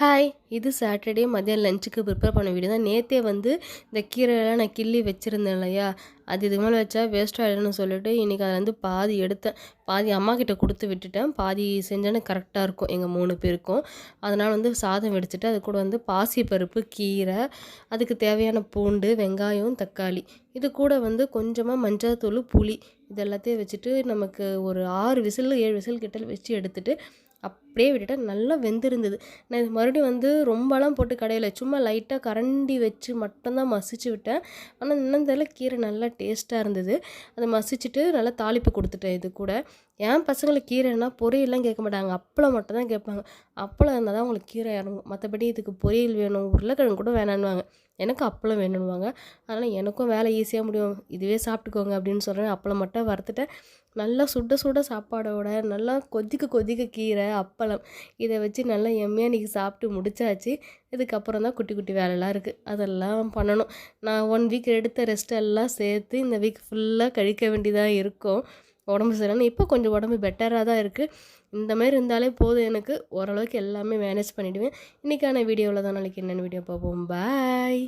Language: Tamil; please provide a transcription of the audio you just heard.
ஹாய்! இது சாட்டர்டே மதியம் லஞ்சுக்கு ப்ரிப்பேர் பண்ண வீடியோ தான். நேத்தே இந்த கீரையெல்லாம் நான் கிள்ளி வச்சுருந்தேன் இல்லையா? அது இதுக்கு மேலே வச்சா வேஸ்ட் ஆகிடும்னு சொல்லிட்டு, இன்றைக்கி அதில் பாதி எடுத்தேன். பாதி அம்மாக்கிட்ட கொடுத்து விட்டுட்டேன். பாதி செஞ்சேன்னா கரெக்டாக இருக்கும் எங்கள் 3 பேருக்கும். அதனால் சாதம் வடிச்சுட்டு, அது கூட பாசிப்பருப்பு, கீரை, அதுக்கு தேவையான பூண்டு, வெங்காயம், தக்காளி. இது கூட கொஞ்சமாக மஞ்சள்தூள், புளி இது எல்லாத்தையும் வச்சுட்டு, நமக்கு ஒரு 6 விசில் 7 விசில் கிட்ட வச்சு எடுத்துட்டு அப்படியே விட்டுட்டேன். நல்லா வெந்திருந்தது. நான் இது மறுபடியும் ரொம்பலாம் போட்டு கடையல. சும்மா லைட்டாக கரண்டி வச்சு மட்டும் தான் மசிச்சு விட்டேன். ஆனால் இன்னும் தெரியல கீரை நல்லா டேஸ்ட்டாக இருந்தது. அதை மசிச்சுட்டு நல்லா தாளிப்பு கொடுத்துட்டேன் இது கூட. என் பசங்களுக்கு கீரைன்னா பொரியல்லாம் கேட்க மாட்டாங்க. அப்பளம் மட்டும் தான் கேட்பாங்க. அப்பளம் இருந்தால் தான் அவங்களுக்கு கீரை இறங்கும். மற்றபடி இதுக்கு பொரியல் வேணும், உருளைக்கிழங்கு கூட வேணான்னுவாங்க. எனக்கு அப்பளம் வேணும்னுவாங்க. அதனால் எனக்கும் வேலை ஈஸியாக முடியும். இதுவே சாப்பிட்டுக்கோங்க அப்படின்னு சொல்கிறேன். அப்பளம் மட்டும் வறுத்துட்டேன். நல்லா சுட சுட சாப்பாடோட நல்லா கொதிக்க கொதிக்க கீரை, அப்பளம் இதை வச்சு நல்லா எம்மையாக இன்றைக்கி சாப்பிட்டு முடிச்சாச்சு. இதுக்கப்புறம் தான் குட்டி குட்டி வேலைலாம் இருக்குது. அதெல்லாம் பண்ணணும். நான் 1 வீக் எடுத்த ரெஸ்ட் எல்லாம் சேர்த்து இந்த வீக் ஃபுல்லாக கழிக்க வேண்டியதாக இருக்கும். உடம்பு சரியில்லைன்னு இப்போ கொஞ்சம் உடம்பு பெட்டராக தான் இருக்குது. இந்த மாதிரி இருந்தாலே போதும் எனக்கு. ஓரளவுக்கு எல்லாமே மேனேஜ் பண்ணிவிடுவேன். இன்றைக்கான வீடியோவில் தான் நாளைக்கு என்னென்ன வீடியோ பார்ப்போம். பாய்.